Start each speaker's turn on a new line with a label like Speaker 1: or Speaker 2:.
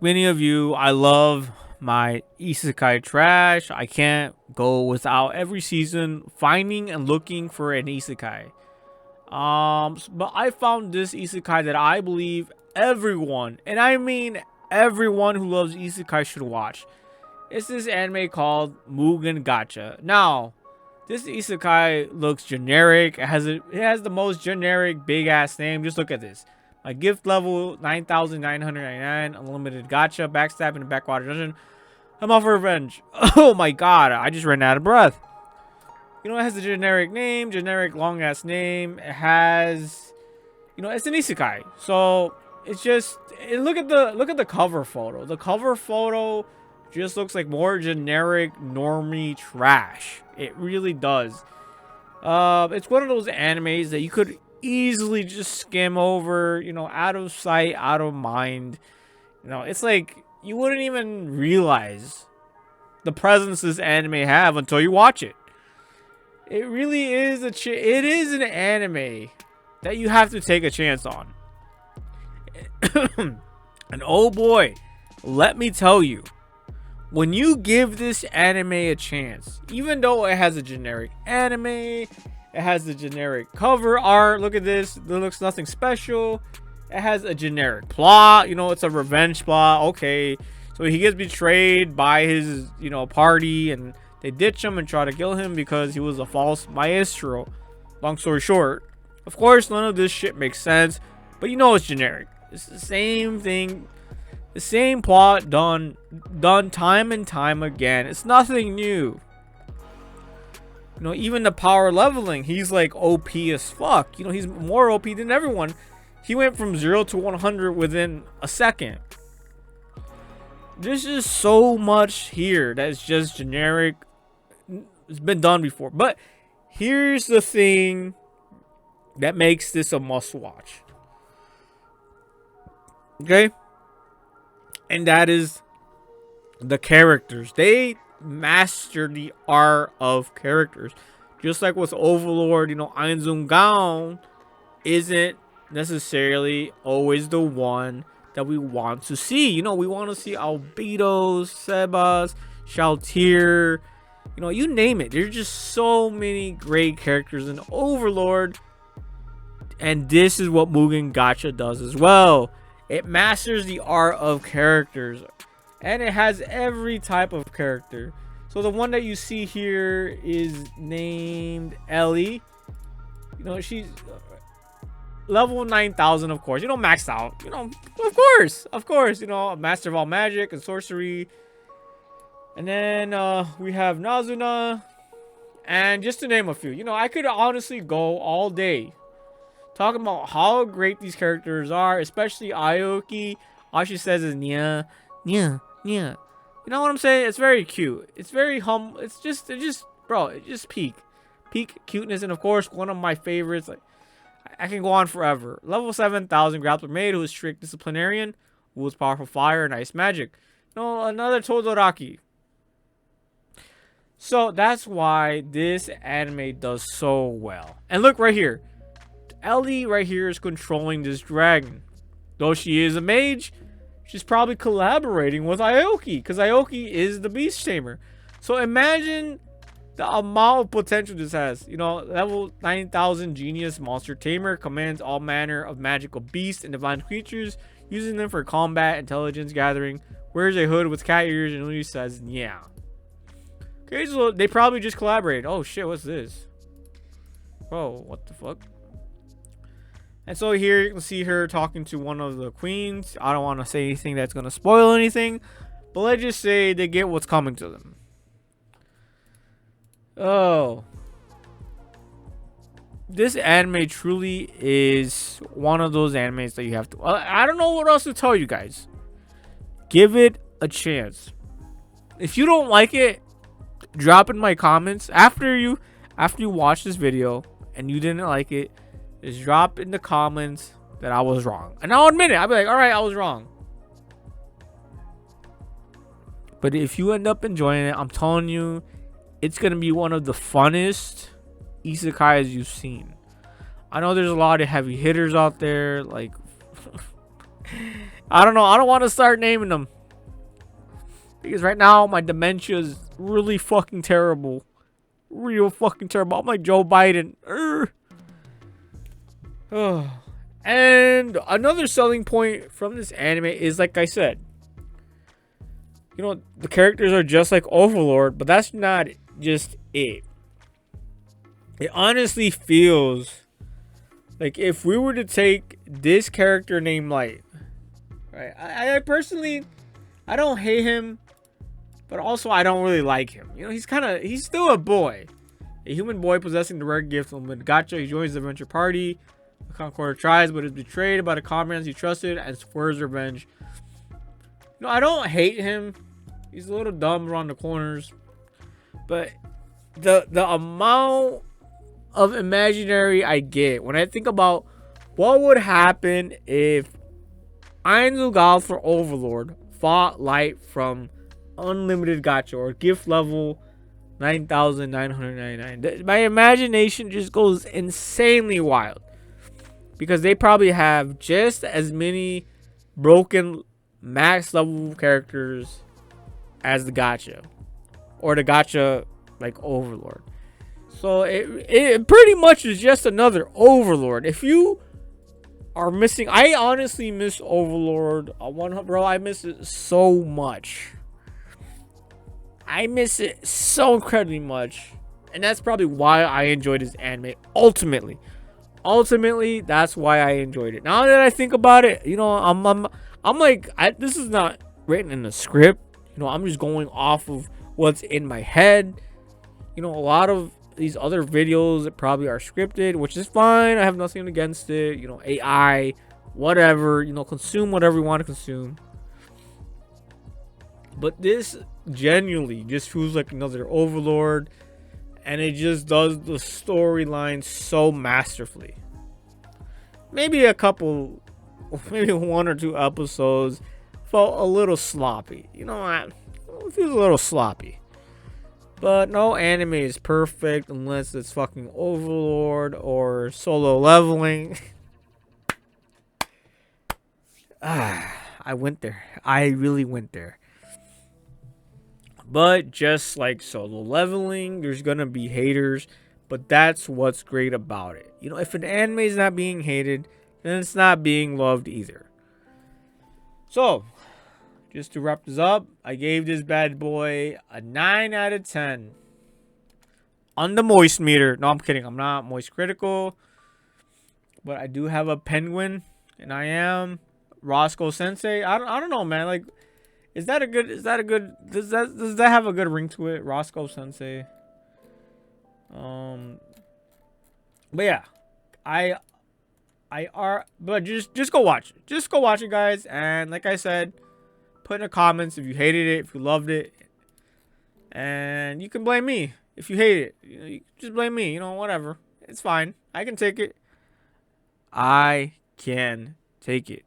Speaker 1: Many of you, I love my Isekai trash. I can't go without every season finding and looking for an Isekai. But I found this Isekai that I believe everyone, and I mean everyone who loves Isekai should watch. It's this anime called Mugen Gacha. Now, this Isekai looks generic. It has the most generic big ass name. Just look at this. My gift level 9,999, unlimited gacha, backstabbing in the backwater dungeon. I'm out for revenge. Oh my god, I just ran out of breath. You know, it has a generic name, generic long ass name. It has, it's an isekai. So it's just look at the cover photo. The cover photo just looks like more generic normie trash. It really does. It's one of those animes that you could easily just skim over, out of sight, out of mind. It's like you wouldn't even realize the presence this anime have until you watch it. It really is it is an anime that you have to take a chance on. And oh boy, let me tell you, when you give this anime a chance, even though it has a generic anime, it has the generic cover art, look at this, there looks nothing special. It has a generic plot, it's a revenge plot. Okay, so he gets betrayed by his, party, and they ditch him and try to kill him because he was a false maestro. Long story short, of course, none of this shit makes sense, but it's generic. It's the same thing, the same plot done time and time again. It's nothing new. Even the power leveling, he's like OP as fuck. He's more OP than everyone. He went from 0 to 100 within a second. There's just so much here that's just generic. It's been done before. But here's the thing that makes this a must watch. Okay? And that is the characters. They master the art of characters. Just like with Overlord, Ainzun Gaon isn't necessarily always the one that we want to see. We want to see Albedos, Sebas, Shaltir, you name it. There's just so many great characters in Overlord. And this is what Mugen Gacha does as well. It masters the art of characters. And it has every type of character. So the one that you see here is named Ellie. She's level 9,000, of course. Maxed out. Of course. Master of all magic and sorcery. And then we have Nazuna. And just to name a few. I could honestly go all day talking about how great these characters are. Especially Aoki. All she says is nya, nya, nya. You know what I'm saying? It's very cute. It's very humble. It's just peak cuteness. And of course, one of my favorites. Like, I can go on forever. Level 7,000 grappler maid who is strict disciplinarian, who is powerful fire and ice magic. Another Todoraki. So that's why this anime does so well. And look right here. Ellie right here is controlling this dragon. Though she is a mage, she's probably collaborating with Aoki, because Aoki is the beast tamer. So imagine the amount of potential this has. Level 9,000 genius monster tamer commands all manner of magical beasts and divine creatures, using them for combat, intelligence gathering. Wears a hood with cat ears and only says yeah. Okay, so they probably just collaborated. Oh shit, what's this? Bro, what the fuck? And so here you can see her talking to one of the queens. I don't want to say anything that's going to spoil anything, but let's just say they get what's coming to them. Oh. This anime truly is one of those animes that you have to... I don't know what else to tell you guys. Give it a chance. If you don't like it, drop in my comments. After you watch this video and you didn't like it, just drop in the comments that I was wrong. And I'll admit it. I'll be like, alright, I was wrong. But if you end up enjoying it, I'm telling you, it's going to be one of the funnest isekais you've seen. I know there's a lot of heavy hitters out there. Like, I don't know. I don't want to start naming them. Because right now, my dementia is really fucking terrible. Real fucking terrible. I'm like Joe Biden. And another selling point from this anime is, like I said, you know, the characters are just like Overlord, but that's not just it. It honestly feels like if we were to take this character named Light, right? I personally, I don't hate him, but also I don't really like him. You know, he's still a boy. A human boy possessing the rare gift of Unlimited Gacha. He joins the adventure party. The Concord tries, but is betrayed by the comrades he trusted and swears revenge. You know, I don't hate him. He's a little dumb around the corners. But the amount of imaginary I get when I think about what would happen if Ainzu for Overlord fought Light from Unlimited Gacha or gift level 9,999. My imagination just goes insanely wild. Because they probably have just as many broken max level characters as the Gacha. Or the Gacha, like, Overlord. So it pretty much is just another Overlord. If you are missing... I honestly miss Overlord. Bro, I miss it so much. I miss it so incredibly much. And that's probably why I enjoyed this anime. Ultimately, that's why I enjoyed it. Now that I think about it, you know, I'm like, this is not written in the script. You know, I'm just going off of what's in my head. You know, a lot of these other videos probably are scripted, which is fine. I have nothing against it. You know, AI, whatever. You know, consume whatever you want to consume. But this genuinely just feels like another Overlord. And it just does the storyline so masterfully. Maybe maybe 1 or 2 episodes felt a little sloppy. You know what? It feels a little sloppy. But no anime is perfect unless it's fucking Overlord or Solo Leveling. I went there. I really went there. But just like Solo Leveling, there's gonna be haters, but that's what's great about it. You know, if an anime is not being hated, then it's not being loved either. So, just to wrap this up, I gave this bad boy a 9 out of 10 on the moist meter. No, I'm kidding. I'm not moist critical, but I do have a penguin, and I am Roscoe Sensei. I don't know, man. Like, does that have a good ring to it? Roscoe Sensei. But yeah. But just go watch it. Just go watch it, guys. And like I said, put in the comments if you hated it, if you loved it. And you can blame me if you hate it. You know, you just blame me, you know, whatever. It's fine. I can take it. I can take it.